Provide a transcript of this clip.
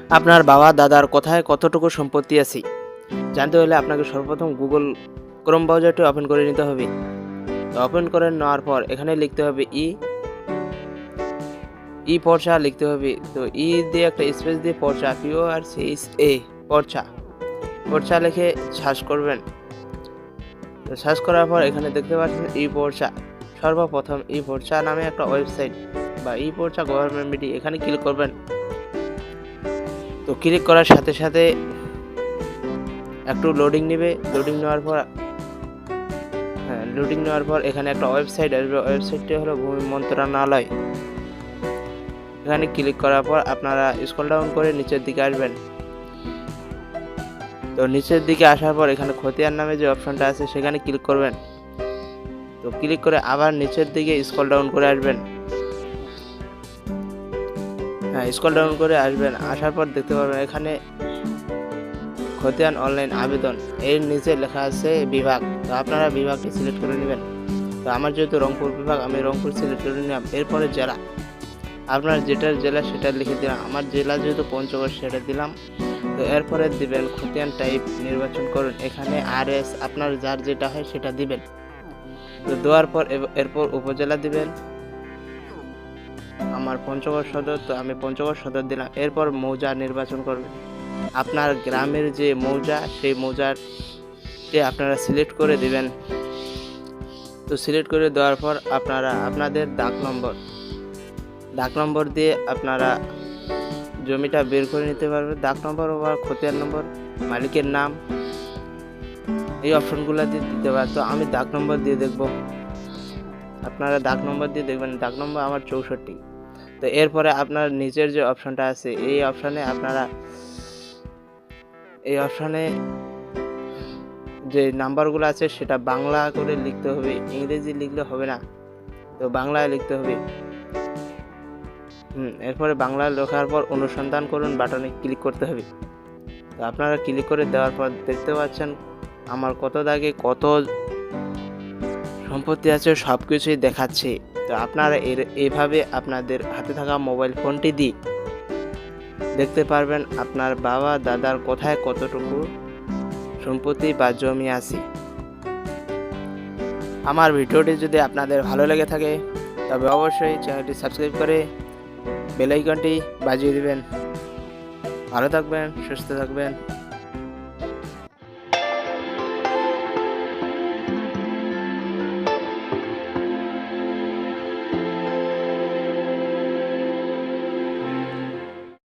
আপনার বাবা দাদার কোথায় কতটুকু সম্পত্তি আছে জানতে হলে আপনাকে সর্বপ্রথম গুগল ক্রোম ব্রাউজারটি ওপেন করে নিতে হবে। তো ওপেন করে নেওয়ার পর এখানে লিখতে হবে porcha লিখতে হবে। তো দিয়ে একটা স্পেস দিয়ে porcha porcha porcha লিখে সার্চ করবেন। তো সার্চ করার পর এখানে দেখতে পাচ্ছেন porcha। সর্বপ্রথম porcha নামে একটা ওয়েবসাইট বা porcha gov.bd এখানে ক্লিক করবেন। তো ক্লিক করার সাথে সাথে একটু লোডিং নেবে। লোডিং নেওয়ার পর এখানে একটা ওয়েবসাইট আসবে। ওয়েবসাইটটি হলো ভূমি মন্ত্রণালয়। এখানে ক্লিক করার পর আপনারা স্ক্রল ডাউন করে নিচের দিকে আসবেন। তো নিচের দিকে আসার পর এখানে খতিয়ান নামে যে অপশনটা আছে সেখানে ক্লিক করবেন। তো ক্লিক করে আবার নিচের দিকে স্ক্রল ডাউন করে আসবেন। স্ক্রল ডাউন করে আসবেন। আসার পর দেখতে পাবেন এখানে খতিয়ান অনলাইন আবেদন এর নিচে লেখা আছে বিভাগ। তো আপনারা বিভাগটি সিলেক্ট করে নেবেন। তো আমার যেহেতু রংপুর বিভাগ, আমি রংপুর সিলেক্ট করে নিলাম। এরপরে জেলা, আপনার যেটার জেলা সেটা লিখে দিলাম। আমার জেলা যেহেতু পঞ্চগড় সেটা দিলাম। তো এরপরে দিবেন খতিয়ান টাইপ নির্বাচন করুন। এখানে RS আপনার যার যেটা হয় সেটা দিবেন। তো দেওয়ার পর এরপর উপজেলা দিবেন। আমার পঞ্চগড় সদর, তো আমি পঞ্চগড় সদর দিলাম। এরপর মৌজা নির্বাচন করবেন। আপনার গ্রামের যে মৌজা সেই মৌজাটি আপনারা সিলেক্ট করে দিবেন। তো সিলেক্ট করে দেওয়ার পর আপনারা আপনাদের দাগ নম্বর দিয়ে আপনারা জমিটা বের করে নিতে পারবেন। দাগ নম্বর বা খতিয়ান নম্বর, মালিকের নাম, এই অপশনগুলো দিয়ে দিতে পারেন। তো আমি দাগ নম্বর দিয়ে দেখব, আপনারা দাগ নম্বর দিয়ে দেখবেন। দাগ নম্বর আমার 64। তো এরপরে আপনার নিচের যে অপশনটা আছে এই অপশনে যে নাম্বারগুলো আছে সেটা বাংলা করে লিখতে হবে, ইংরেজি লিখলে হবে না। তো বাংলায় লিখতে হবে। এরপরে বাংলা লেখার পর অনুসন্ধান করুন বাটনে ক্লিক করতে হবে। তো আপনারা ক্লিক করে দেওয়ার পর দেখতে পাচ্ছেন আমার কত দাগে কত সম্পত্তি আছে সব কিছুই দেখাচ্ছে। তো আপনারা এইভাবে আপনাদের হাতে থাকা মোবাইল ফোনটি দিয়ে দেখতে পারবেন আপনার বাবা দাদার কোথায় কতটুকু সম্পত্তি বা জমি আছে। আমার ভিডিওটি যদি আপনাদের ভালো লেগে থাকে তবে অবশ্যই চ্যানেলটি সাবস্ক্রাইব করে বেল আইকনটি বাজিয়ে দিবেন। ভালো থাকবেন, সুস্থ থাকবেন।